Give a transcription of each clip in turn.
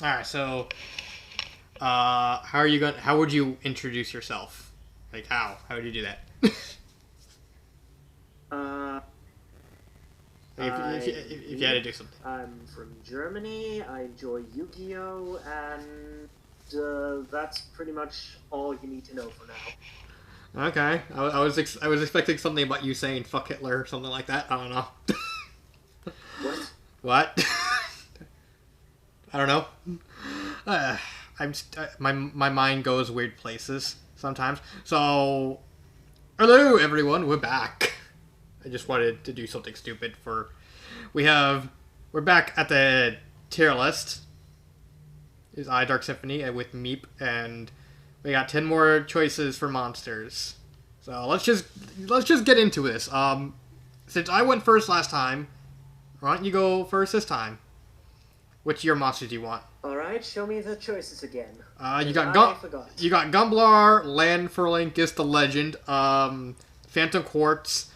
All right, so how would you introduce yourself? Like how would you do that? Uh, If you had to do something. I'm from Germany. I enjoy Yu-Gi-Oh, and that's pretty much all you need to know for now. Okay, I was expecting something about you saying "fuck Hitler" or something like that. I don't know. What? What? I don't know. Uh, my mind goes weird places sometimes. So, hello everyone, we're back. I just wanted to do something stupid for. We're back at the tier list. Is I Dark Symphony with Meep, and we got 10 more choices for monsters. So let's just get into this. Since I went first last time, why don't you go first this time? Which your monsters do you want? All right, show me the choices again, You because got I forgot. you got Gumblar, Landforlinkus, the Legend, Phantom Quartz,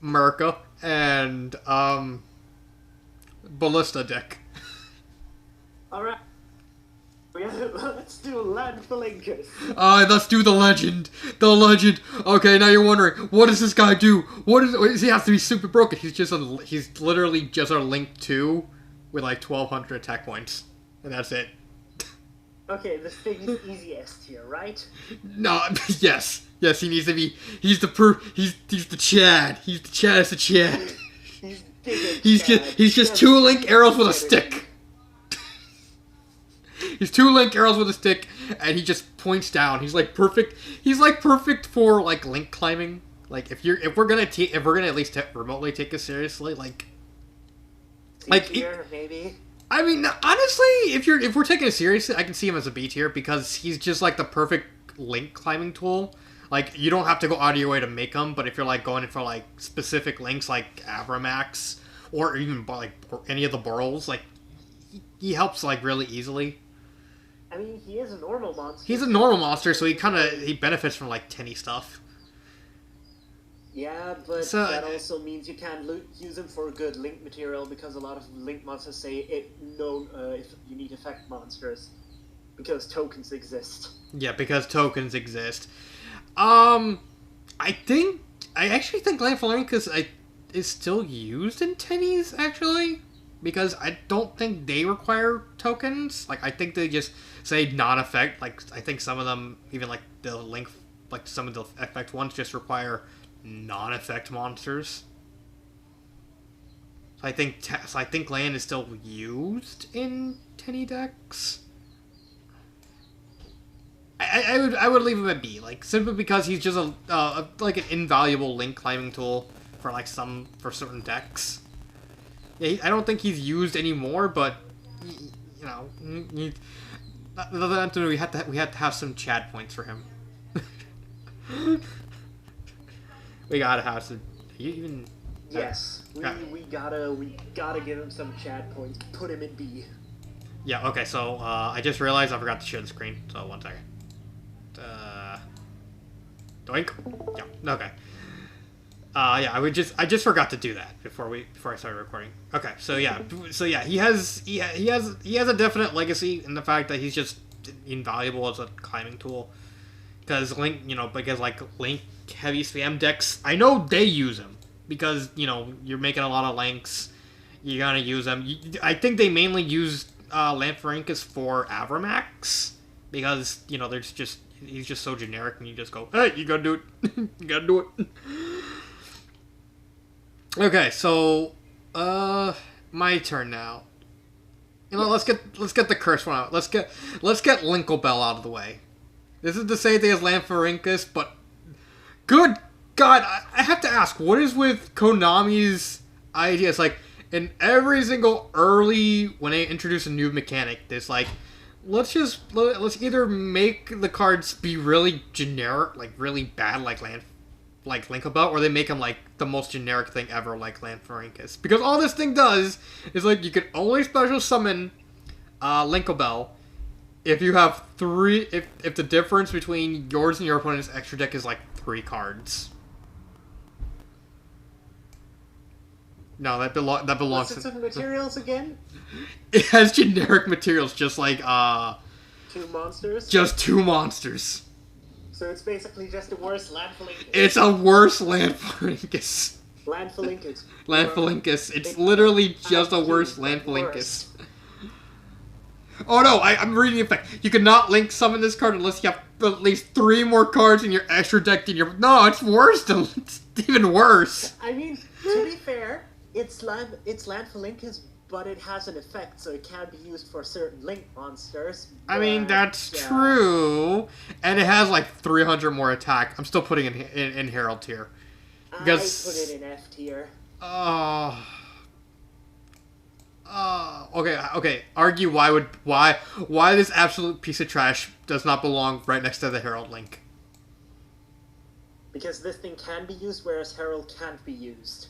Merca, and Ballista Deck. All right, let's do Landfilinkus. Let's do the Legend. The Legend. Okay, now you're wondering, what does this guy do? He has to be super broken? He's literally just a Link 2 with like 1,200 attack points, and that's it. Okay, this thing is easy S tier, right? No, yes, he needs to be. He's the Chad. He's the Chad. It's the Chad. He's bigger. He's just two Link arrows with a stick. He's two Link arrows with a stick, and he just points down. He's like perfect. He's like perfect for like Link climbing. Like if we're gonna at least remotely take this seriously, like Tier, maybe. I mean, honestly, if we're taking it seriously, I can see him as a B tier because he's just like the perfect Link climbing tool. Like you don't have to go out of your way to make him, but if you're like going for like specific links like Abramax or even like any of the Burls, like he helps like really easily. I mean, he is a normal monster. He's a normal monster, so he benefits from like tinny stuff. Yeah, but So that also means you can't use him for good link material because a lot of link monsters say if you need effect monsters because tokens exist. yeah, because tokens exist. Um, I actually think Glanphalangus is still used in tennies actually because I don't think they require tokens. Like I think they just say non-effect. Like I think some of them even like the link like some of the effect ones just require non-effect monsters. So I think land is still used in tenny decks. I would leave him at B, like simply because he's just like an invaluable link climbing tool for like for certain decks. Yeah, I don't think he's used anymore, but you know, we had to have some Chad points for him. We gotta have some. You even. Yes, Uh, we gotta give him some chat points. Put him in B. yeah. Okay. So I just realized I forgot to share the screen. So one second. Doink. Yeah. Okay. Yeah, I just forgot to do that before I started recording. Okay, so yeah, he has a definite legacy in the fact that he's just invaluable as a climbing tool. Because like Link heavy spam decks, I know they use him because you're making a lot of links. You're gonna use them. I think they mainly use Lampharinkus for Avramax because there's just he's just so generic, and you just go, hey, you gotta do it, you gotta do it. Okay, so my turn now. Let's get the curse one out. Let's get Linkobell out of the way. This is the same thing as Lampharinkus, but good God, I have to ask, what is with Konami's idea? It's like in every single early when they introduce a new mechanic, there's like let's either make the cards be really generic, like really bad, like Linkabelt, or they make him like the most generic thing ever, like Lampharinkus. Because all this thing does is like you can only special summon Linkabell if you have three. If the difference between yours and your opponent's extra deck is like 3 cards. No, that belongs. What's its materials again? It has generic materials, just like, 2 monsters? just 2 monsters. So it's basically just the worst Landfallincus. It's a worse Landfallincus. Landfallincus. Landfallincus. It's literally just a worse Landfallincus. Worse. Oh no, I'm reading the effect. You cannot link summon this card unless you have at least 3 more cards in your extra deck than your... No, it's worse than... It's even worse. I mean, to be fair, it's Landfallincus, but it has an effect, so it can be used for certain link monsters. I mean, but, that's yeah. true. And it has like 300 more attack. I'm still putting it in Herald tier. Because... I put it in F tier. Okay. Argue why this absolute piece of trash does not belong right next to the Herald link. Because this thing can be used, whereas Herald can't be used.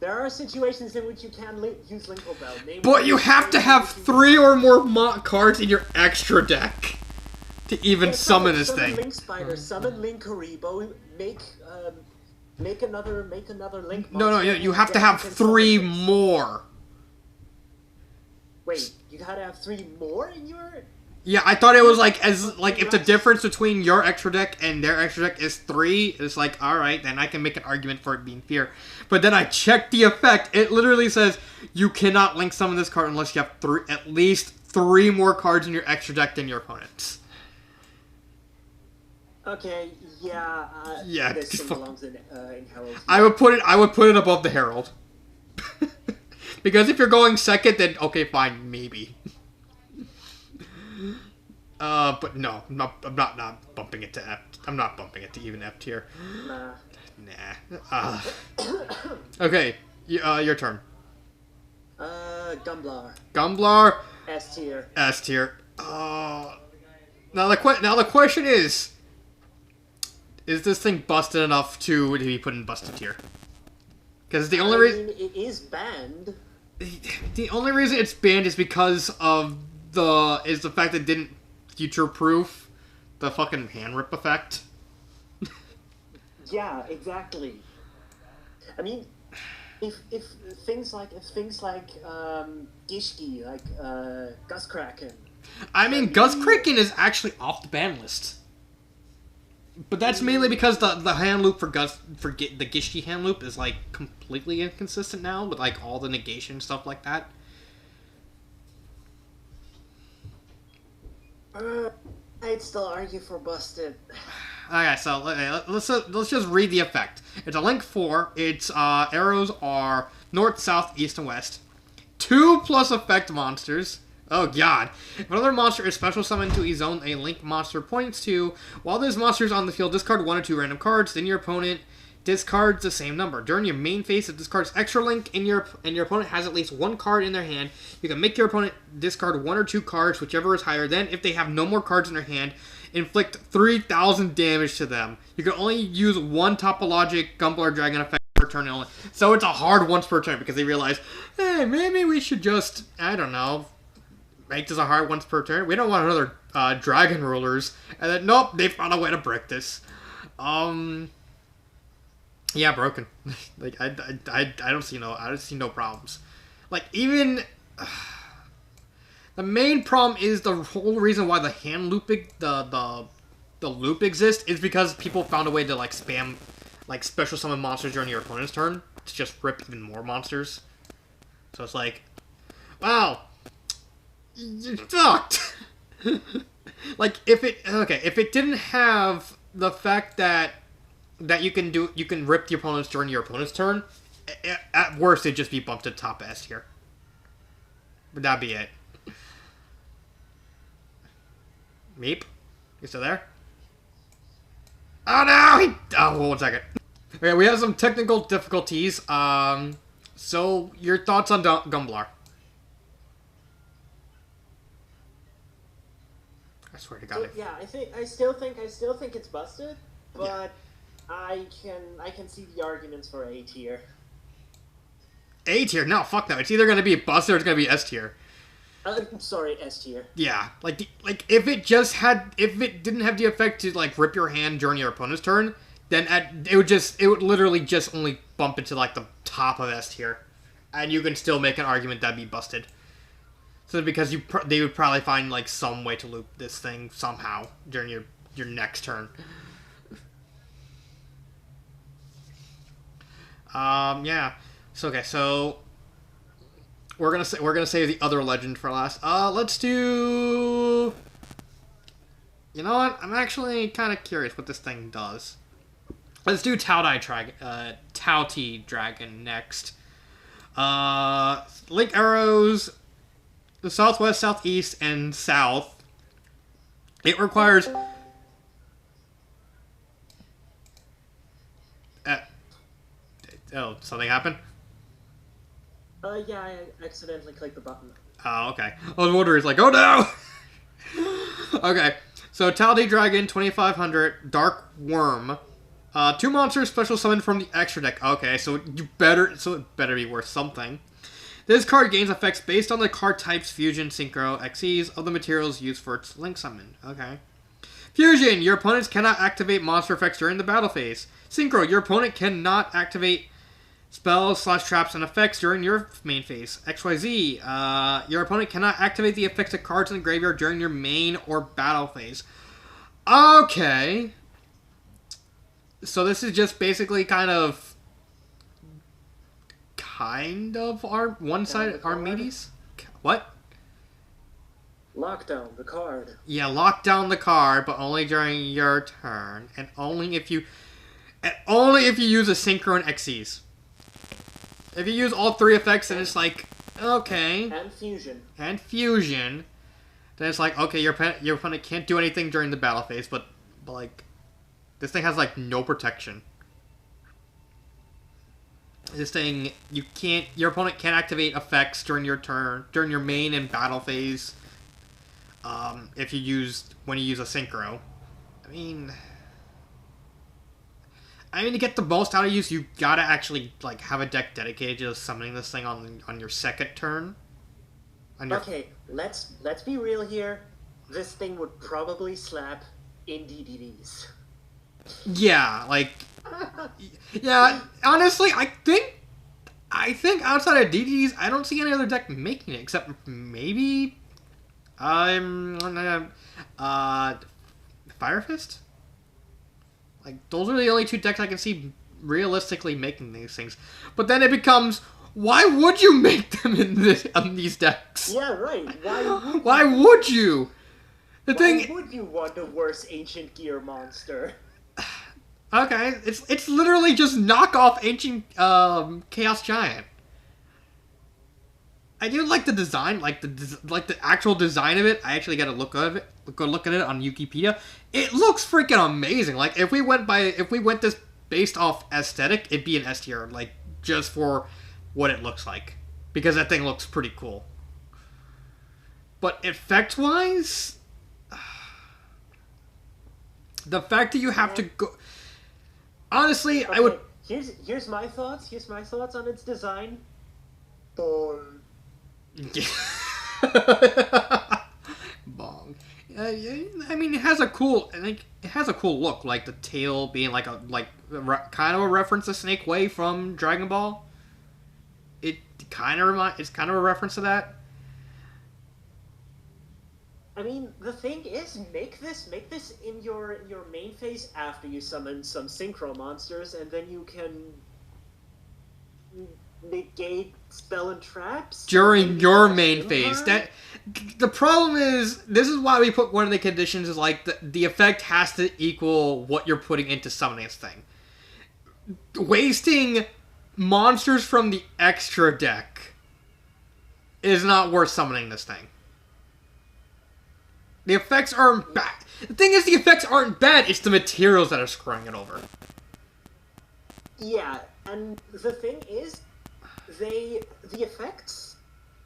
There are situations in which you can use Linko Bell. But you have to have 3 or more cards in your extra deck to even summon this thing. Link Spider, summon Link Karibo, make another Link monster. No, you have to have 3 more. Wait, you gotta have 3 more in your... Yeah, I thought it was like if the difference between your extra deck and their extra deck is 3, it's like, alright, then I can make an argument for it being fair. But then I checked the effect. It literally says you cannot link summon this card unless you have at least 3 more cards in your extra deck than your opponent's. Okay, yeah. Yeah, this thing belongs in Herald. I would put it above the Herald. Because if you're going second, then okay, fine, maybe. But no, I'm not bumping it to F. I'm not bumping it to even F tier. Nah. Okay, your turn. Gumblar. Gumblar. S tier. S tier. Now the question is this thing busted enough to be put in busted tier? Because the only reason it is banned. The only reason it's banned is because of the fact that it didn't future-proof the fucking hand rip effect. Yeah, exactly. I mean, if things like Gishki, like Guskraken. I mean, Guskraken is actually off the ban list. But that's mainly because the hand loop for the Gishki hand loop is like completely inconsistent now with like all the negation stuff like that. I'd still argue for busted. Okay, so let's just read the effect. It's a link 4. Its arrows are north, south, east, and west. 2+ effect monsters. Oh god. If another monster is special summoned to a zone a link monster points to, while this monster is on the field, discard 1 or 2 random cards, then your opponent discards the same number. During your main phase, it discards extra link and your opponent has at least 1 card in their hand. You can make your opponent discard 1 or 2 cards, whichever is higher. Then, if they have no more cards in their hand, inflict 3,000 damage to them. You can only use 1 Topologic Gumblar Dragon effect per turn only. So it's a hard once per turn because they realize, hey, maybe we should just, I don't know, make this a hard once per turn. We don't want another Dragon Rulers. And then, nope, they found a way to brick this. Yeah, broken. Like I don't see no problems. Like even the main problem is the whole reason why the hand loop the loop exists is because people found a way to like spam like special summon monsters during your opponent's turn to just rip even more monsters. So it's like, wow, you sucked. Like if it didn't have the fact that you can rip the opponents during your opponent's turn, at worst it'd just be bumped to top S here. But that'd be it. Meep, you still there? Oh no! Oh, 1 second. Okay, we have some technical difficulties. So your thoughts on Gumblar? I swear to God. Yeah, I still think it's busted, but. Yeah. I can see the arguments for A tier. A tier? No, fuck no. It's either gonna be busted or it's gonna be S tier. I'm sorry, S tier. Yeah, like if it didn't have the effect to like rip your hand during your opponent's turn, then it would literally just only bump it to like the top of S tier. and you can still make an argument that'd be busted. So because they would probably find like some way to loop this thing somehow during your next turn. Yeah. So okay, so we're gonna save the other legend for last. Let's do. You know what? I'm actually kind of curious what this thing does. Let's do Tauti Dragon next. Link arrows, the southwest, southeast, and south. It requires. Oh, something happened? Yeah, I accidentally clicked the button. Oh, okay. I was wondering, it's like, oh no! Okay, so Tauti Dragon, 2500, Dark Worm. 2 monsters special summoned from the extra deck. Okay, so it better be worth something. This card gains effects based on the card types Fusion, Synchro, Xyz of the materials used for its Link summon. Okay. Fusion, your opponents cannot activate monster effects during the battle phase. Synchro, your opponent cannot activate spells, traps, and effects during your main phase. XYZ, your opponent cannot activate the effects of cards in the graveyard during your main or battle phase. Okay. So this is just basically kind of our one-sided Archimedes? What? Lock down the card. Yeah, lock down the card, but only during your turn, and only if you use a Synchro and Xyz. If you use all 3 effects, then it's like, okay. And Fusion. And Fusion. Then it's like, okay, your opponent can't do anything during the battle phase, but like, this thing has like no protection. This thing, your opponent can't activate effects during your turn, during your main and battle phase. When you use a Synchro. I mean, to get the most out of use, you gotta actually like have a deck dedicated to summoning this thing on your second turn. Okay, let's be real here. This thing would probably slap in DDDs. Yeah, like, yeah. Honestly, I think outside of DDDs, I don't see any other deck making it except maybe, Fire Fist. Like, those are the only 2 decks I can see realistically making these things. But then it becomes, why would you make them in these decks? Yeah, right. Why would you? Why would you want a worse Ancient Gear monster? Okay, it's literally just knockoff Ancient Chaos Giant. I do like the design, like the actual design of it. I actually got to look at it on Wikipedia. It looks freaking amazing. Like if we went this based off aesthetic, it'd be an S tier, like just for what it looks like, because that thing looks pretty cool. But effect wise, the fact that you have to go. Honestly, okay, I would. Here's my thoughts. Here's my thoughts on its design. Bong. Bong. I mean, it has a cool look, like the tail being like kind of a reference to Snake Way from Dragon Ball. It's kind of a reference to that. I mean, the thing is, make this in your main phase after you summon some Synchro monsters, and then you can negate spell and traps during your main phase. That the problem is, this is why we put one of the conditions is like the effect has to equal what you're putting into summoning this thing. Wasting monsters from the extra deck is not worth summoning this thing. The effects aren't bad. The thing is, the effects aren't bad. It's the materials that are screwing it over. Yeah, and the thing is, the effects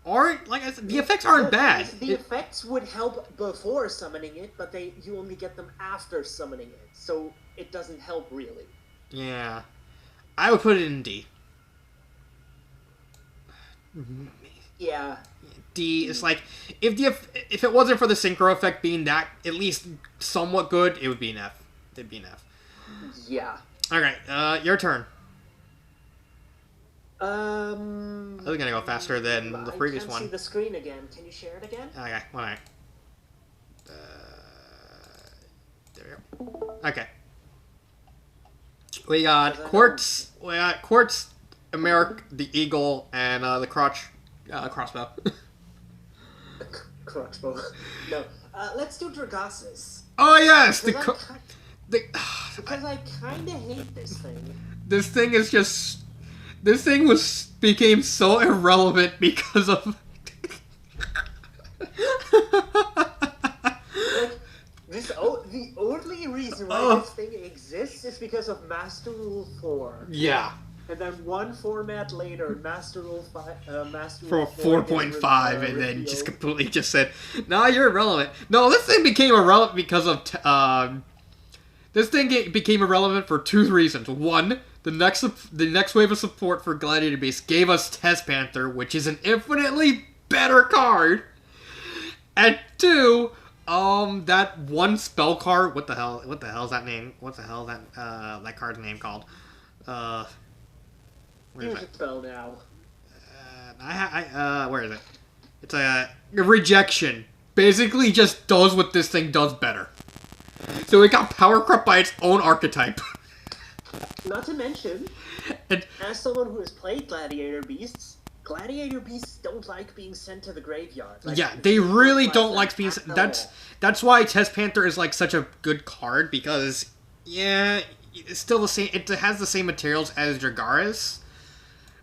aren't, like I said, the effects aren't bad. The effects would help before summoning it, but you only get them after summoning it, so it doesn't help really. Yeah, I would put it in D. Yeah. D is like, if it wasn't for the Synchro effect being that at least somewhat good, it would be an F. It'd be an F. Yeah. Alright, your turn. I was gonna go faster than the previous I can't one. see the screen again. Can you share it again? Okay, alright. There we go. Okay. We got Quartz, Americ, the Eagle, and the crossbow. Crossbow. No. Let's do Dragasis. Oh yes! Because I kinda hate this thing. This thing is just... This thing became so irrelevant because of... The only reason why this thing exists is because of Master Rule 4. Yeah. And then one format later, Master Rule 5, Master For Rule 4 4.5, and then just completely just said, "Nah, you're irrelevant." No, this thing became irrelevant because of this thing became irrelevant for two reasons. One, the next wave of support for Gladiator Beast gave us Test Panther, which is an infinitely better card. And two, that one spell card. What the hell is that name? What the hell is that card's name called? Where is it? Spell now. Where is it? It's a rejection. Basically, just does what this thing does better. So it got power crept by its own archetype. Not to mention, as someone who has played Gladiator Beasts don't like being sent to the graveyard. Like, yeah, they really don't like being sent. That's why Test Panther is like such a good card, because yeah, it's still the same. It has the same materials as Dragaris,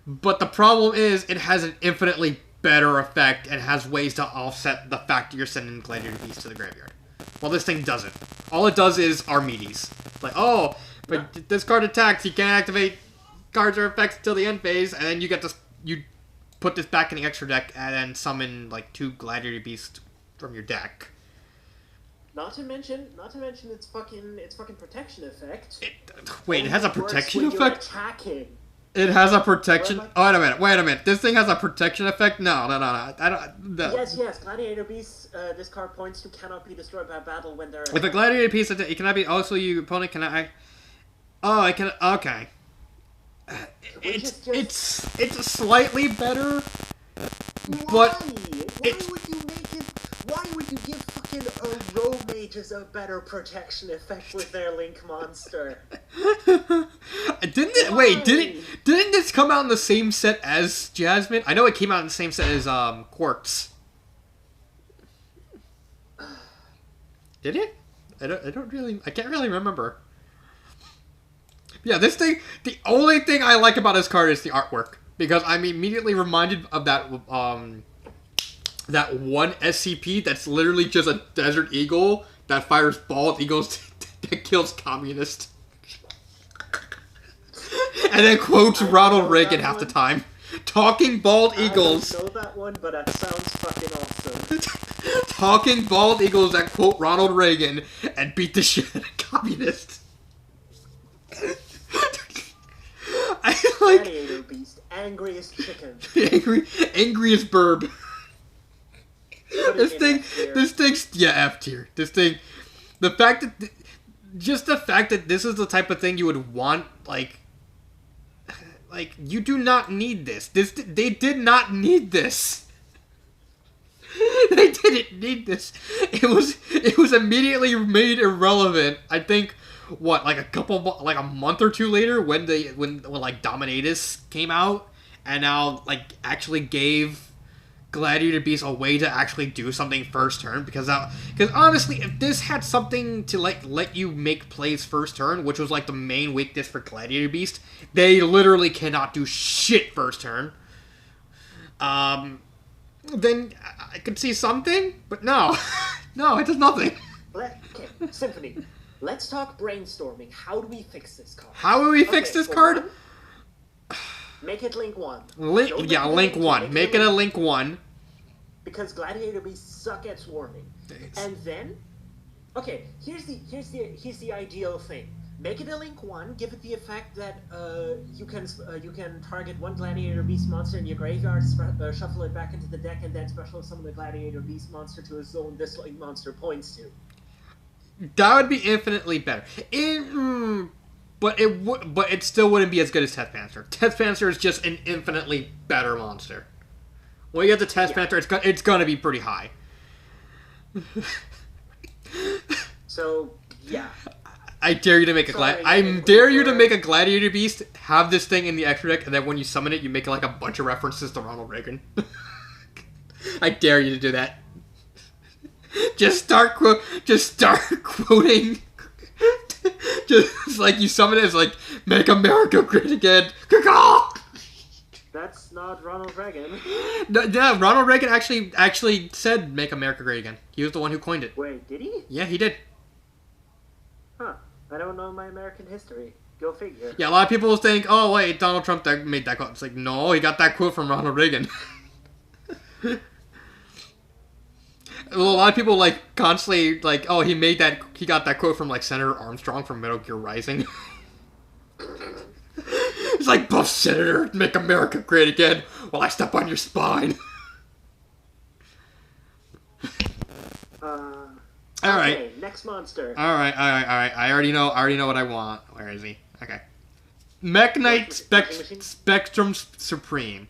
but the problem is it has an infinitely better effect and has ways to offset the fact that you're sending Gladiator Beasts to the graveyard. Well, this thing doesn't. All it does is Archimedes. Like, oh, but this card attacks, you can't activate cards or effects until the end phase, and then you put this back in the extra deck and then summon like 2 Gladiator Beasts from your deck. Not to mention its fucking protection effect. It has a protection effect? You're attacking. It has a protection. Oh, wait a minute. This thing has a protection effect? No. I don't. No. Yes. Gladiator Beasts. This card points to cannot be destroyed by battle when they're. With a Gladiator Beast, it cannot be. Also, your opponent cannot. I can. Okay. It's slightly better. But why would you give fucking Rogue Mages a better protection effect with their Link monster? Didn't this come out in the same set as Jasmine? I know it came out in the same set as Quartz. Did it? I can't really remember. Yeah, this thing, the only thing I like about this card is the artwork, because I'm immediately reminded of that one SCP that's literally just a Desert Eagle that fires bald eagles that kills communists. And then quotes Ronald Reagan half the time. Talking bald eagles. I don't know that one, but that sounds fucking awesome. Talking bald eagles that quote Ronald Reagan and beat the shit out of communists. I like Gladiator Beast, angriest chicken. angriest burb. This thing's F tier. This thing, the fact that this is the type of thing you would want, like you do not need this. They did not need this. They didn't need this. It was immediately made irrelevant. I think like a month or two later when like Dominatus came out, and now like actually gave Gladiator Beast a way to actually do something first turn, because honestly, if this had something to like let you make plays first turn, which was like the main weakness for Gladiator Beast, they literally cannot do shit first turn. Then I could see something, but no, no, it does nothing. Okay, Symphony. Let's talk brainstorming. How do we fix this card? How do we fix this card? Make it Link 1. Link 1. Make it a Link 1. Because Gladiator Beasts suck at swarming. And then, okay, here's the ideal thing. Make it a Link 1. Give it the effect that you can target one Gladiator Beast monster in your graveyard, shuffle it back into the deck, and then special summon the Gladiator Beast monster to a zone this Link monster points to. That would be infinitely better. But it still wouldn't be as good as Test Panther. Test Panther is just an infinitely better monster. When you get the Test Panther, it's gonna be pretty high. So yeah. I dare you to make a make a gladiator beast. Have this thing in the extra deck, and then when you summon it, you make like a bunch of references to Ronald Reagan. I dare you to do that. Just start quoting. Just like you summon it as like, "Make America Great Again." That's not Ronald Reagan. No, Ronald Reagan actually said "Make America Great Again." He was the one who coined it. Wait, did he? Yeah, he did. Huh. I don't know my American history. Go figure. Yeah, a lot of people will think, "Oh wait, Donald Trump made that quote." It's like, no, he got that quote from Ronald Reagan. Well, a lot of people like constantly like, "Oh, he got that quote from like Senator Armstrong from Metal Gear Rising." It's like, "Buff Senator, make America great again while I step on your spine." All right. Okay, next monster. All right. I already know what I want. Where is he? Okay. Mech Knight Spectrum Supreme.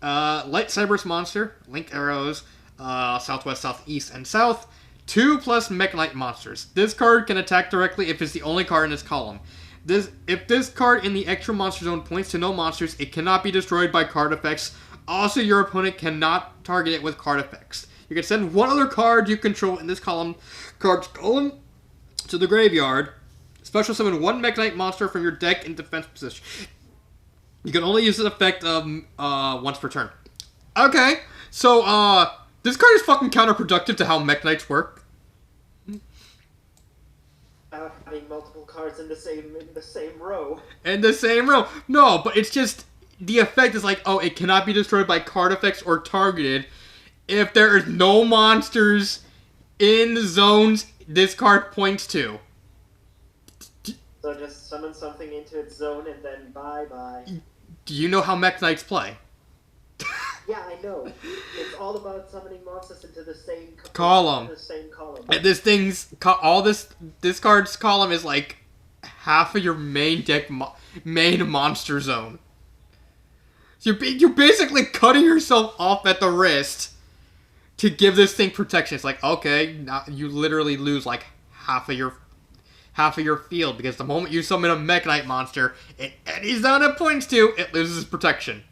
Lightsabers monster. Link arrows. Southwest, southeast, and south. 2+ Mech Knight monsters. This card can attack directly if it's the only card in this column. If this card in the extra monster zone points to no monsters, it cannot be destroyed by card effects. Also, your opponent cannot target it with card effects. You can send one other card you control in this card's column to the graveyard. Special summon one Mech Knight monster from your deck in defense position. You can only use this effect once per turn. Okay, so this card is fucking counterproductive to how Mech Knights work. Having multiple cards in the same row. In the same row. No, but it's just the effect is like, oh, it cannot be destroyed by card effects or targeted if there is no monsters in the zones this card points to. So just summon something into its zone and then bye-bye. Do you know how Mech Knights play? Yeah, I know. It's all about summoning monsters into the same column. And this card's column is like half of your main deck main monster zone. So you're basically cutting yourself off at the wrist to give this thing protection. It's like, okay, now you literally lose like half of your field because the moment you summon a Mech Knight monster, any zone it points to, it loses protection.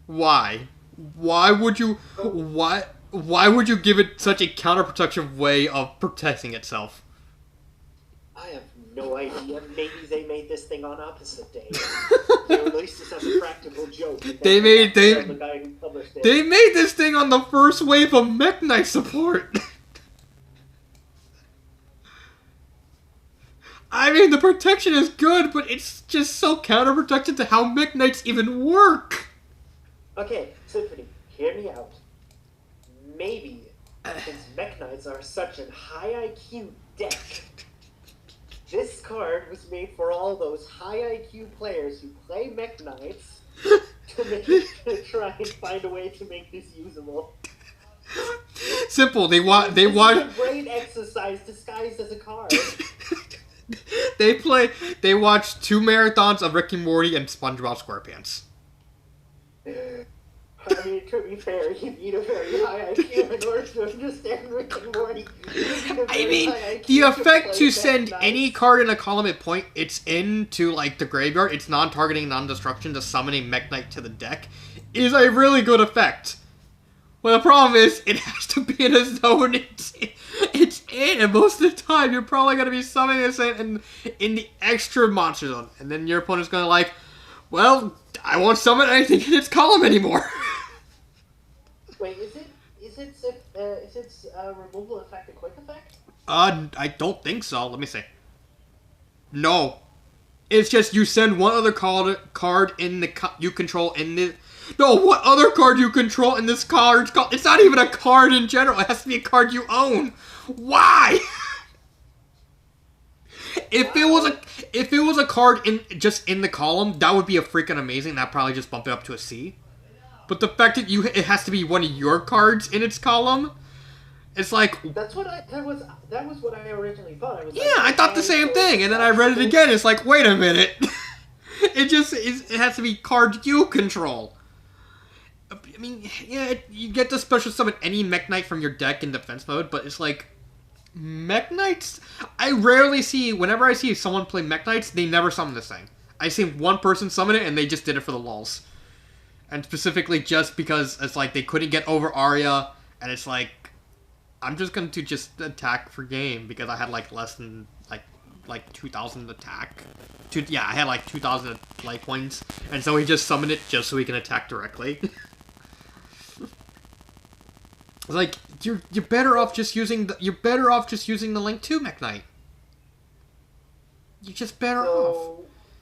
Why? Why would you give it such a counterproductive way of protecting itself? I have no idea. Maybe they made this thing on opposite day. They released this as a practical joke. They made this thing on the first wave of Mech Knight support. I mean, the protection is good, but it's just so counterproductive to how Mech Knights even work. Okay, Symphony, hear me out. Maybe, since Mech Knights are such a high IQ deck, this card was made for all those high IQ players who play Mech Knights to try and find a way to make this usable. Simple. They want brain exercise disguised as a card. They watch 2 marathons of Rick and Morty and SpongeBob SquarePants. I mean, to be fair, you need a very high IQ in order to understand Rick and Morty. I mean, the effect to send any card in a column at point it's into like the graveyard, it's non-targeting, non-destruction to summon a Mech Knight to the deck, is a really good effect. Well, the problem is, it has to be in a zone it's in, and most of the time, you're probably going to be summoning this in the extra monster zone. And then your opponent's going to like, well, I won't summon anything in its column anymore. Wait, is its removal effect a quick effect? I don't think so. Let me see. No. It's just you send one other card in the you control in the... No, what other card you control in this card? It's not even a card in general. It has to be a card you own. Why? If it was a card just in the column, that would be a freaking amazing. That'd probably just bump it up to a C. But the fact that it has to be one of your cards in its column, It's like, That was what I originally thought. I was yeah, like, I thought the same thing, and then I read it again. It's like, wait a minute, it has to be card Q control. I mean, yeah, you get to special summon any Mech Knight from your deck in defense mode, but it's like, Mech Knights? I rarely see, whenever I see someone play Mech Knights, they never summon this thing. I see one person summon it, and they just did it for the lulz. And specifically just because it's like they couldn't get over Arya, and it's like, I'm just going to just attack for game, because I had like less than, like 2,000 attack. I had like 2,000 life points, and so he just summoned it just so he can attack directly. It's like, you're better off just using the Link 2 Mech Knight. You're just better off.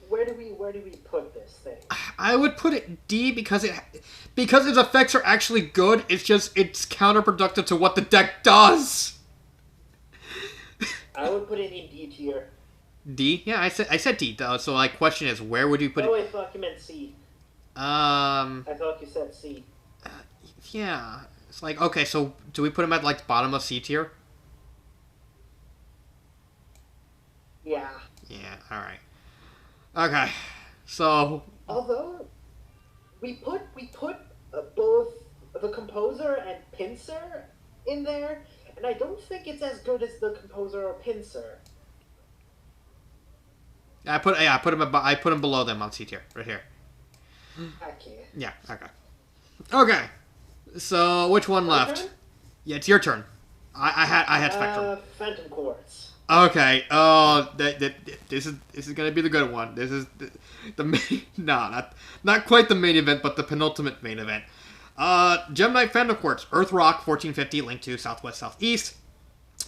Where do we put this thing? I would put it D because its effects are actually good. It's just it's counterproductive to what the deck does. I would put it in D tier. D? Yeah, I said D though. So like, question is, where would you put it? Oh, I thought you meant C. I thought you said C. Yeah. It's like, okay, so do we put him at like the bottom of C tier? Yeah. Yeah. All right. Okay. So. Although we put both the Composer and Pinsir in there, and I don't think it's as good as the Composer or Pinsir. I put him below them on C tier, right here. Okay. Yeah. Okay. Okay. So which one left? Turn? Yeah, it's your turn. I had Spectrum. Phantom Quartz. Okay. This is gonna be the good one. This is the main. No, not quite the main event, but the penultimate main event. Gem Knight Phantom Quartz, Earth Rock, 1450, Link 2, Southwest, Southeast.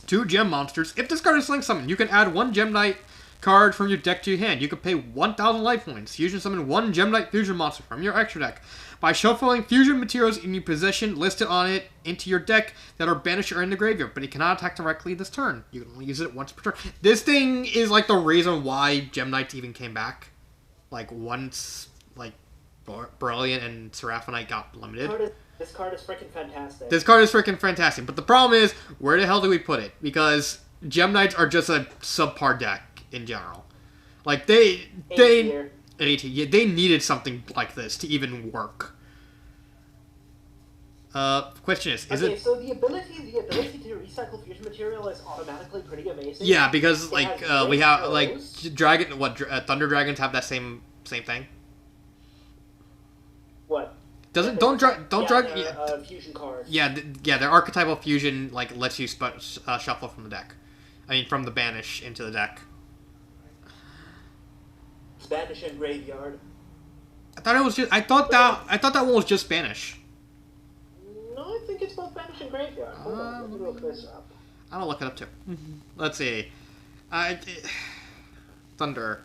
2 gem monsters. If this card is Link Summon, you can add 1 Gem Knight card from your deck to your hand. You can pay 1,000 life points. Fusion summon 1 Gem Knight fusion monster from your extra deck. By shuffling fusion materials in your possession listed on it into your deck that are banished or in the graveyard, but it cannot attack directly this turn. You can only use it once per turn. This thing is like the reason why Gem Knights even came back. Like once, like Brilliant and Seraphonite got limited. This card is freaking fantastic. This card is freaking fantastic, but the problem is, where the hell do we put it? Because Gem Knights are just a subpar deck in general. Like they needed something like this to even work. Question is okay, it? So the ability to recycle fusion material is automatically pretty amazing. Yeah, because like we have like Dragon, Thunder Dragons have that same thing. What? Doesn't fusion cards. Yeah, their archetypal fusion like lets you shuffle from the deck. I mean, from the banish into the deck. Banish and graveyard. I thought that one was just Spanish. No, I think it's both banish and graveyard. Hold on, let me look this up. I'm gonna look it up too. Let's see. Thunder.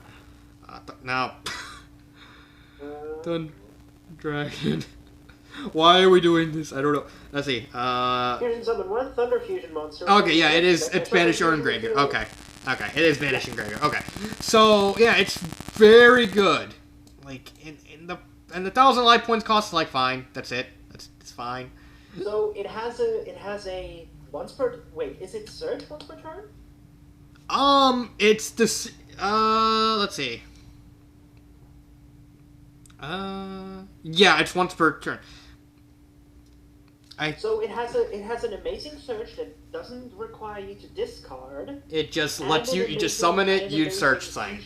Now. Thunder Dragon. Why are we doing this? I don't know. Let's see. Fusion summon 1 Thunder Fusion monster. Okay, yeah, it is. It's Banish or in Graveyard. Okay. Okay, it is Banish in Graveyard. Okay. So, yeah, it's very good. Like, in the 1,000 life points cost, like, fine. That's it. It's fine. So, it has a once per... Wait, is it search once per turn? It's this... let's see. Yeah, it's once per turn. So it has an amazing search that doesn't require you to discard. It just lets you just summon it, you search sign.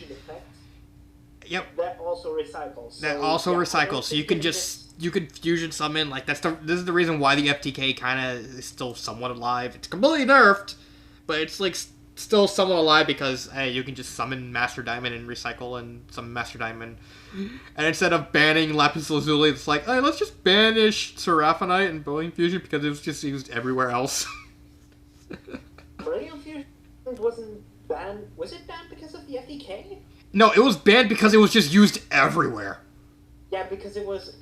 Yep. That also recycles. That also recycles. So you can fusion summon. Like this is the reason why the FTK kind of is still somewhat alive. It's completely nerfed, but it's like still somewhat alive because hey, you can just summon Master Diamond and recycle and summon Master Diamond. And instead of banning Lapis Lazuli, it's like, hey, let's just banish Seraphonite and Brilliant Fusion because it was just used everywhere else. Brilliant Fusion wasn't banned. Was it banned because of the FDK? No, it was banned because it was just used everywhere. Yeah, because it was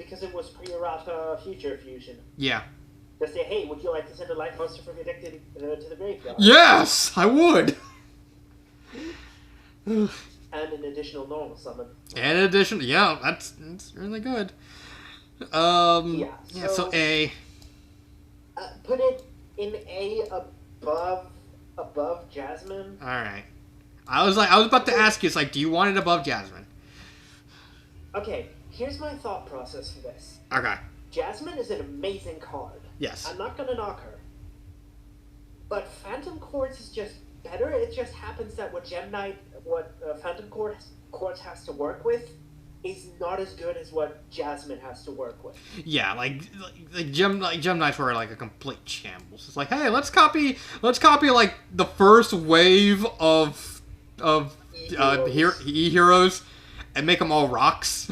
pre-errata Future Fusion. Yeah. Just say, hey, would you like to send a light monster from your deck to the graveyard? Yes, I would. And an additional normal summon. And an additional, yeah, that's really good. So A. Put it in A above Jasmine. All right. I was about to ask you. It's like, do you want it above Jasmine? Okay, here's my thought process for this. Okay. Jasmine is an amazing card. Yes. I'm not gonna knock her. But Phantom Quartz is just better. It just happens that what Phantom Quartz has to work with is not as good as what Jasmine has to work with. Yeah, like Gem Knights were like a complete shambles. It's like, hey, let's copy like the first wave of E-heroes and make them all rocks.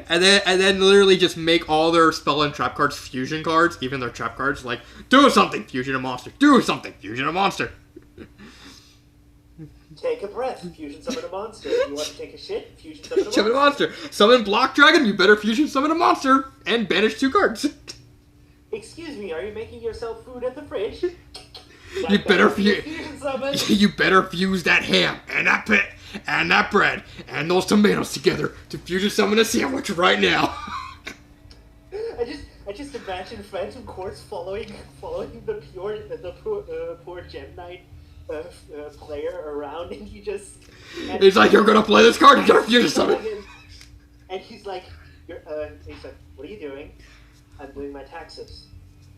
and then literally just make all their spell and trap cards fusion cards, even their trap cards, like, do something, fusion a monster. Do something, fusion a monster. Take a breath, fusion summon a monster. You want to take a shit, fusion summon a monster. Summon a monster. Summon Block Dragon, you better fusion summon a monster. And banish 2 cards. Excuse me, are you making yourself food at the fridge? You better fusion summon. You better fuse that ham and that pit and that bread and those tomatoes together to fusion summon a sandwich right now. I just imagine Phantom Quartz following the poor Gem Knight player around, and he just... He's like, you're gonna play this card, you gotta fusion summon. And he's like, what are you doing? I'm doing my taxes.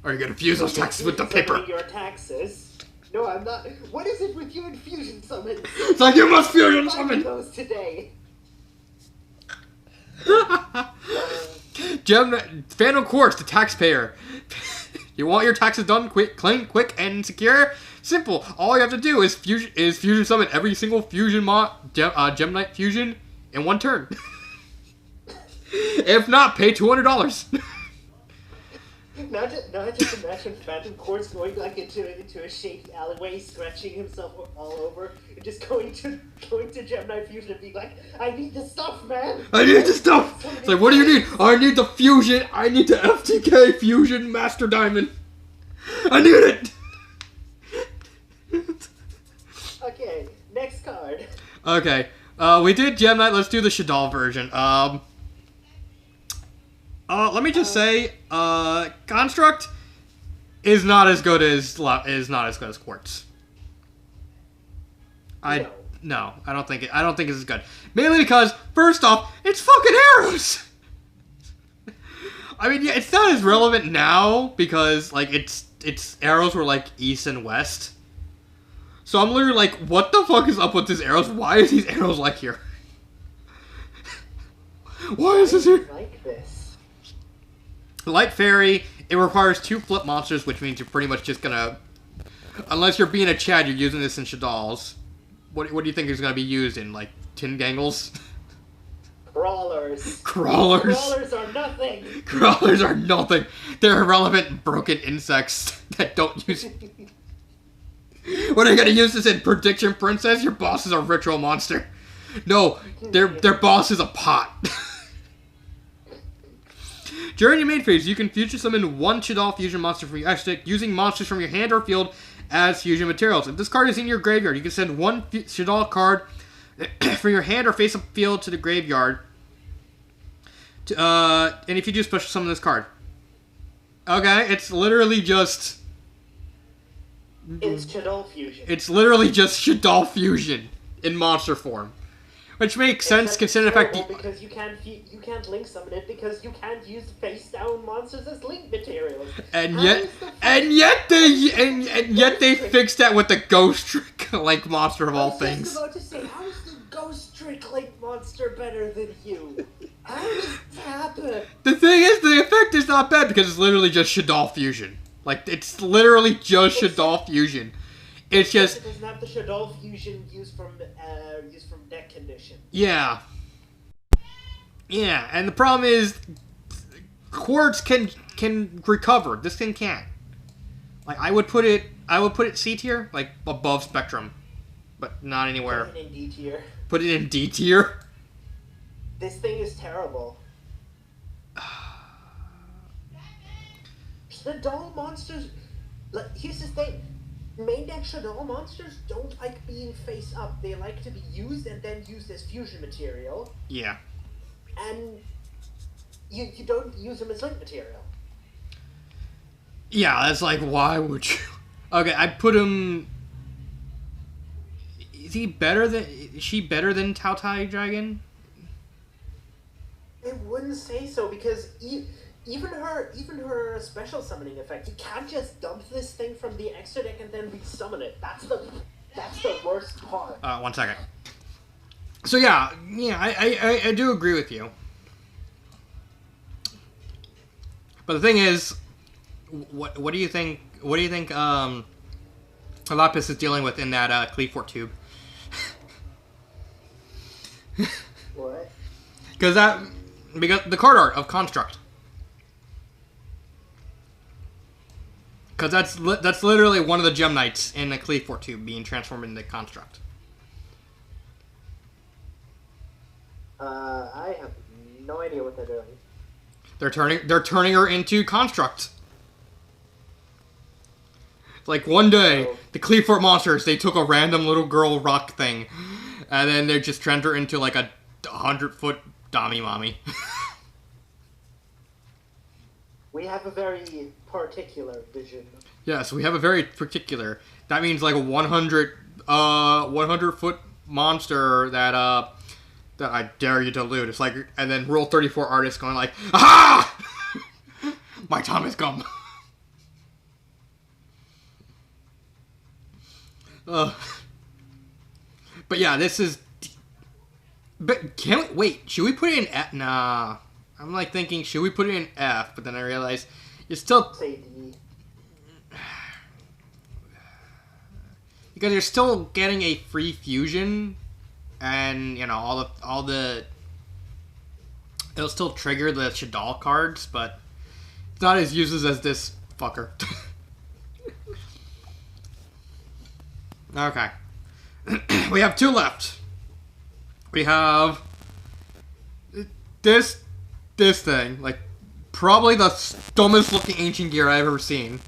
Are you gonna fuse those taxes with the paper? Your taxes? No, I'm not. What is it with you and fusion summons? It's like, you must fusion summon! Those today. Phantom Quartz, the taxpayer. You want your taxes done clean, quick, and secure? Simple. All you have to do is fusion summon every single fusion Gem Knight fusion in one turn. If not, pay $200. Now just imagine Phantom Quartz going like into a shady alleyway, scratching himself all over, and just going to Gem Knight Fusion and being like, I need the stuff, man! I need the stuff! It's like, what do you need? I need the fusion! I need the FTK Fusion Master Diamond! I need it! Okay, next card. Okay, we did Gem Knight, let's do the Shaddoll version. Let me just say, Construct is not as good as Quartz. No, I don't think it's as good. Mainly because, first off, it's fucking arrows. I mean, yeah, it's not as relevant now because like its arrows were like east and west. So I'm literally like, what the fuck is up with these arrows? Why is these arrows like here? Why is this here? Like this. Light Fairy, it requires 2 flip monsters, which means you're pretty much just gonna... Unless you're being a Chad, you're using this in Shaddolls. What do you think is gonna be used in, like, Tin Gangles? Crawlers. Crawlers? Crawlers are nothing! Crawlers are nothing! They're irrelevant, broken insects that don't use... What are you gonna use this in? Prediction Princess? Your boss is a ritual monster. No, their boss is a pot. During your main phase, you can fusion summon 1 Shaddoll fusion monster from your extra deck using monsters from your hand or field as fusion materials. If this card is in your graveyard, you can send 1 Shaddoll card from your hand or face-up field to the graveyard. And if you do, special summon this card. Okay, it's literally just... It's Shaddoll Fusion. It's literally just Shaddoll Fusion in monster form. Which makes sense considering the fact that... Because you can't link summon it because you can't use face down monsters as link materials. And yet they fixed that with the Ghost Trick like monster of all things. I was just about to say, how is the Ghost Trick like monster better than you? How does this happen? The thing is, the effect is not bad because it's literally just Shaddoll Fusion. Like, it's literally just Shaddoll Fusion. It's just... It doesn't have the Shaddoll Fusion used from deck condition. Yeah. Yeah, and the problem is... Quartz can recover. This thing can't. Like, I would put it C tier, like, above Spectrum. But not anywhere. Put it in D tier. Put it in D tier? This thing is terrible. Shaddoll monsters... Like, here's the thing. Main deck Shaddoll monsters don't like being face up. They like to be used and then used as fusion material. Yeah. And you don't use them as link material. Yeah, that's like, why would you? Okay, I put him. Is he better than? Is she better than Tao Tai Dragon? I wouldn't say so because even her special summoning effect, you can't just dump this thing from the extra deck and then re-summon it. That's the worst part. 1 second. So yeah, I do agree with you. But the thing is, what do you think? What do you think? Lapis is dealing with in that Cleefort tube. What? Because the card art of Construct. Because that's literally one of the Gem Knights in the Cleefort tube being transformed into Construct. I have no idea what they're doing. They're turning her into Construct. Like one day, the Cleefort monsters, they took a random little girl rock thing, and then they just turned her into like a 100-foot Dami Mommy. We have a very particular vision. Yes, we have a very particular. That means like a 100-foot monster that I dare you to loot. It's like, and then Rule 34 artists going like, aha! My time has come. But yeah, this is. But can we wait? Should we put it in F? Nah, I'm like thinking, should we put it in F? But then I realized you're still Say D. Because you're still getting a free fusion, and you know all the. It'll still trigger the Shadal cards, but it's not as useless as this fucker. Okay. We have 2 left. We have this thing, like probably the dumbest looking ancient gear I've ever seen.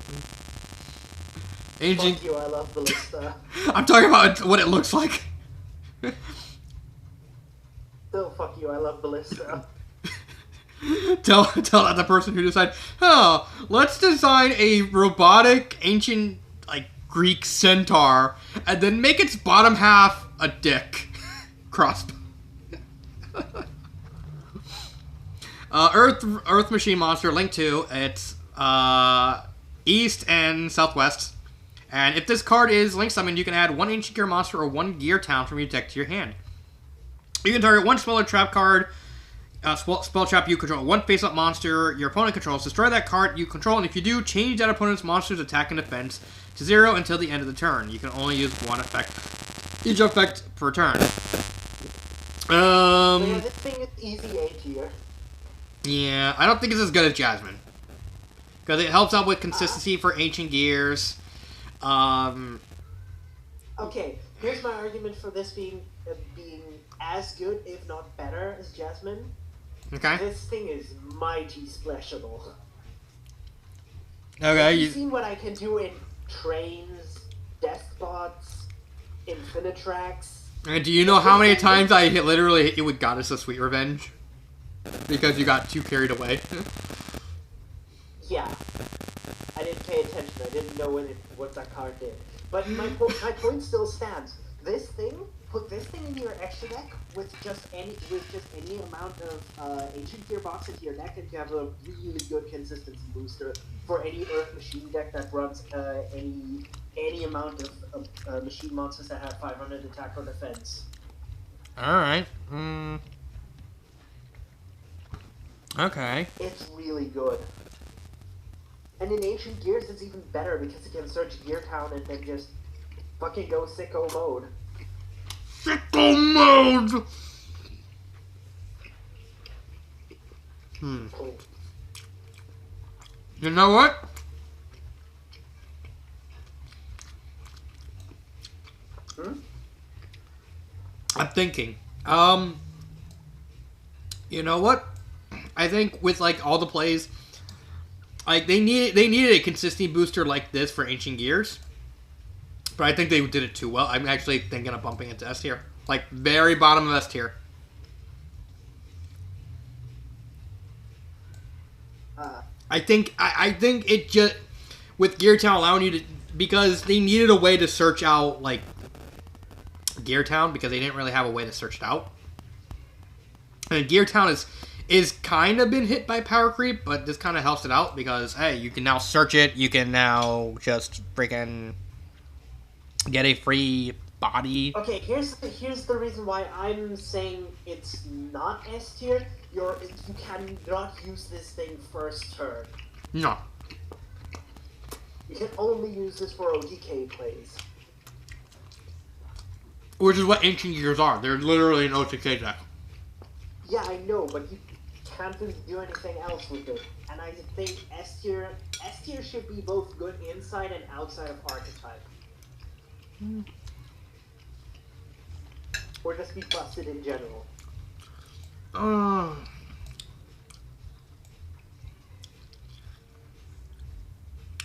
Ancient. Fuck you, I love Ballista. I'm talking about what it looks like. Still, fuck you, I love Ballista. tell that the person who decided, oh, let's design a robotic ancient like Greek centaur and then make its bottom half a dick crossbow. Earth Machine Monster, Link 2. It's east and southwest. And if this card is Link Summoned, you can add 1 Ancient Gear monster or 1 Gear Town from your deck to your hand. You can target 1 spell or trap card. Spell trap you control. 1 face-up monster your opponent controls. Destroy that card you control, and if you do, change that opponent's monster's attack and defense to 0 until the end of the turn. You can only use 1 effect. Each effect per turn. Yeah, this thing is easy A tier. Yeah, I don't think it's as good as Jasmine. Because it helps out with consistency for Ancient Gears. Okay, here's my argument for this being as good, if not better, as Jasmine. Okay. This thing is mighty splashable. Okay. Have you seen what I can do in trains, Deathbots, Infinitrax? And do you know how many times I literally hit you with Goddess of Sweet Revenge? Because you got too carried away. Yeah. I didn't pay attention. I didn't know what that card did. But my point still stands. Put this thing in your extra deck with just any amount of Ancient Gear box into your deck, and you have a really good consistency booster for any Earth Machine deck that runs any amount of machine monsters that have 500 attack or defense. Alright. Okay. It's really good. And in Ancient Gears, it's even better because it can search Gear Town and then just fucking go sicko mode. Sicko mode! Cool. You know what? I'm thinking. You know what? I think with like all the plays, like they needed a consistency booster like this for Ancient Gears, but I think they did it too well. I'm actually thinking of bumping it to S tier, like very bottom of S tier. I think it just with Gear Town allowing you to, because they needed a way to search out like Gear Town because they didn't really have a way to search it out. And Gear Town is kind of been hit by power creep, but this kind of helps it out because hey, you can now search it. You can now just freaking get a free body. Okay, here's the reason why I'm saying it's not S tier. You cannot use this thing first turn. No. You can only use this for OTK plays. Which is what Ancient Gears are. They're literally an OTK deck. Yeah, I know, but you can't really do anything else with it. And I think S tier should be both good inside and outside of archetype. Or just be busted in general.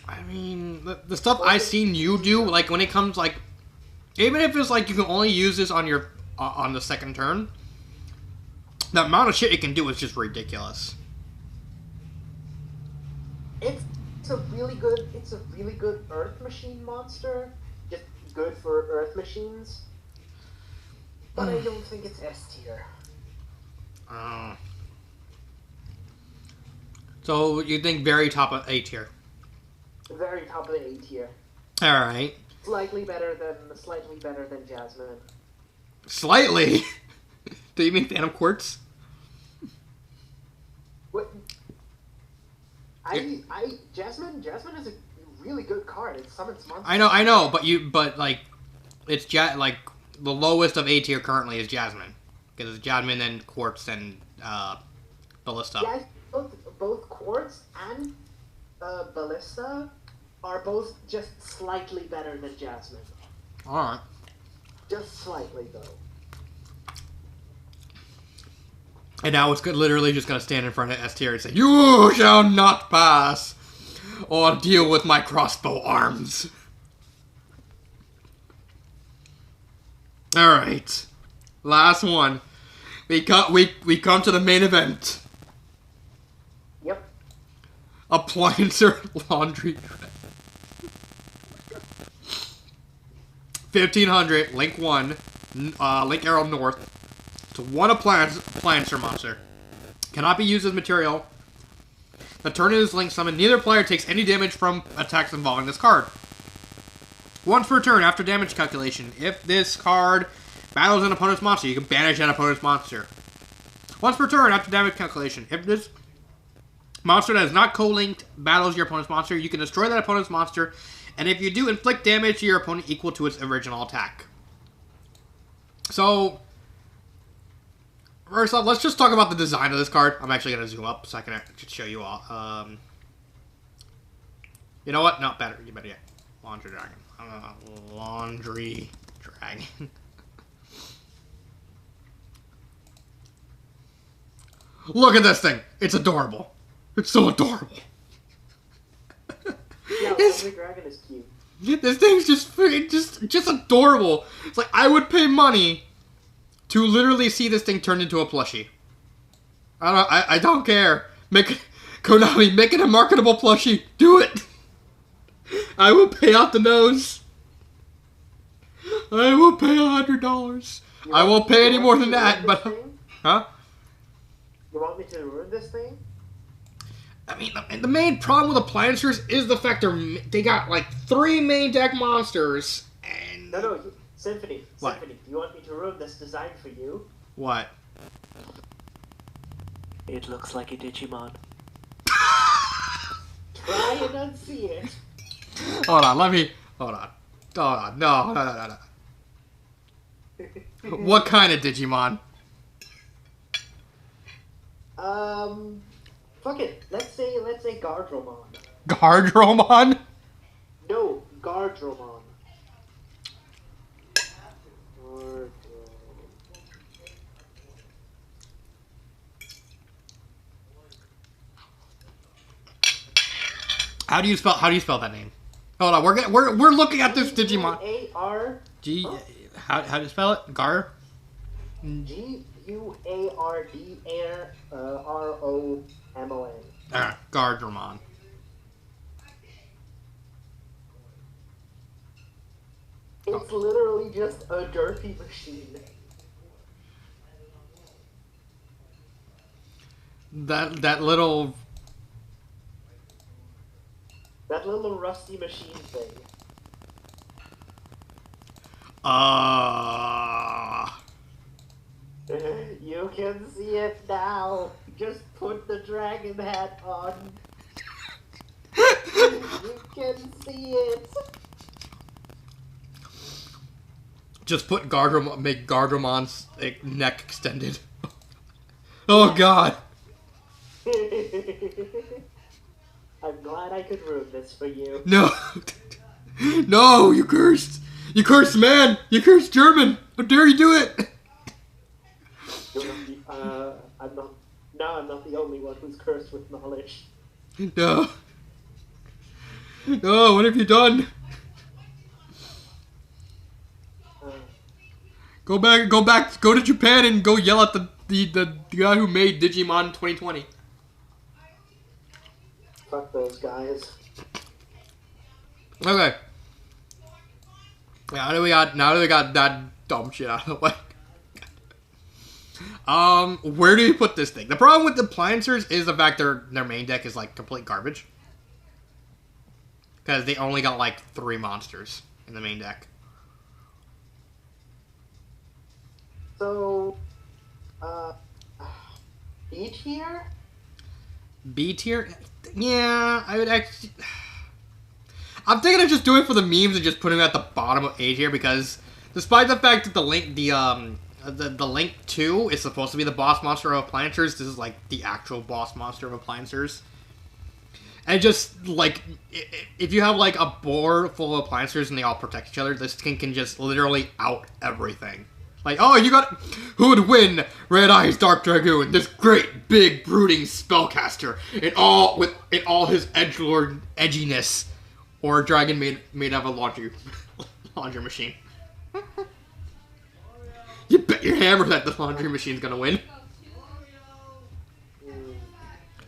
I mean, the stuff I've seen you do, like when it comes like, even if it's like you can only use this on your on the second turn, the amount of shit it can do is just ridiculous. It's a really good Earth Machine monster. Just good for Earth Machines. But I don't think it's S tier. So you think very top of A tier? Very top of the A tier. All right. Slightly better than Jasmine. Slightly. Do you mean Phantom Quartz? What? Jasmine is a really good card. It summons monsters. I know, but like, it's like the lowest of A tier currently is Jasmine, because it's Jasmine and Quartz and Ballista. Yeah, both Quartz and Ballista are both just slightly better than Jasmine. All right. Just slightly, though. And now it's literally just going to stand in front of S tier and say, "You shall not pass, or deal with my crossbow arms." All right, last one. We come to the main event. Yep. Appliancer Laundry. 1500 Link 1 Link Arrow North to one Appliancer monster. Cannot be used as material. The turn it is Link summon, neither player takes any damage from attacks involving this card. Once per turn after damage calculation, if this card battles an opponent's monster, you can banish that opponent's monster. Once per turn after damage calculation, if this monster that is not co-linked battles your opponent's monster, you can destroy that opponent's monster, and if you do, inflict damage to your opponent equal to its original attack. So, first off, let's just talk about the design of this card. I'm actually going to zoom up so I can show you all. You know what? No, better. You better get Laundry Dragon. Laundry Dragon. Look at this thing. It's adorable. It's so adorable. Yeah, Laundry Dragon is cute. This thing's just adorable. It's like I would pay money to literally see this thing turned into a plushie. I don't care. Konami, make it a marketable plushie. Do it. I will pay out the nose. I will pay $100. I won't pay any more than that, but huh? You want me to ruin this thing? I mean, the main problem with Appliancers is the fact they got like 3 main deck monsters and... No, Symphony. What? Symphony, do you want me to ruin this design for you? What? It looks like a Digimon. Try and unsee it. Hold on, hold on. No. What kind of Digimon? Fuck it. Let's say Gardromon. Gardromon? No, Gardromon. How do you spell that name? Hold on, we're looking at this Digimon. G-U-A-R... G. How do you spell it? Gar? G-U-A-R-D-R-O-M-O-N. Gardromon. It's literally just a dirty machine. That little rusty machine thing. You can see it now. Just put the dragon hat on. You can see it. Just put make Garderomon's neck extended. Oh god. I'm glad I could ruin this for you. No. No, you cursed. You cursed man. You cursed German. How dare you do it? I'm not the only one who's cursed with knowledge. No. No, what have you done? Go back, go to Japan and go yell at the guy who made Digimon 2020. Fuck those guys. Okay. Now that we got that dumb shit out of the way. Where do you put this thing? The problem with the Plancers is the fact their main deck is like complete garbage. Because they only got like 3 monsters in the main deck. So, B tier? B tier? Yeah, I would actually... I'm thinking of just doing it for the memes and just putting it at the bottom of A tier because despite the fact that the Link 2 is supposed to be the boss monster of Planters, this is like the actual boss monster of Planters. And just, like, if you have, like, a board full of Planters and they all protect each other, this thing can just literally out everything. Like, oh, you got... Who would win? Red Eyes Dark Dragoon, this great, big, brooding spellcaster, in all his edgelord edginess, or a dragon made out of a laundry machine. You bet your hammer that the laundry machine's gonna win.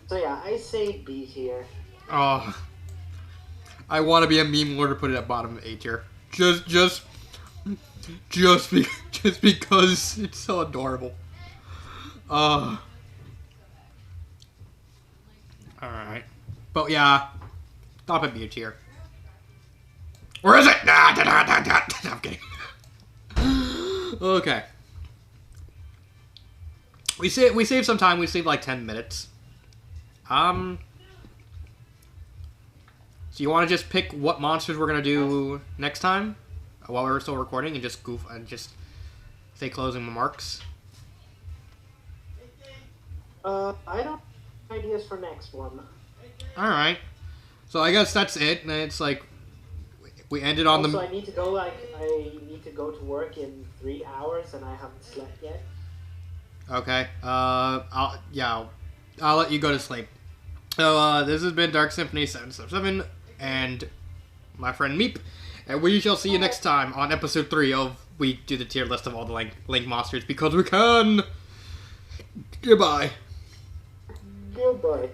So yeah, I say B tier. Oh, I want to be a meme lord to put it at bottom of A tier. Just because it's so adorable. Alright. But yeah, stop at B tier. Where is it? I'm kidding. Okay. We save some time. We save like 10 minutes. So you want to just pick what monsters we're gonna do next time while we're still recording, and just goof and just say closing remarks? I don't have ideas for next one. All right. So I guess that's it. And it's like we ended on also, I need to go. I need to go to work in 3 hours, and I haven't slept yet. Okay. I'll let you go to sleep. So this has been Dark Symphony 777 and my friend Meep, and we shall see you next time on episode 3 of we do the tier list of all the Link monsters because we can. Goodbye. Goodbye.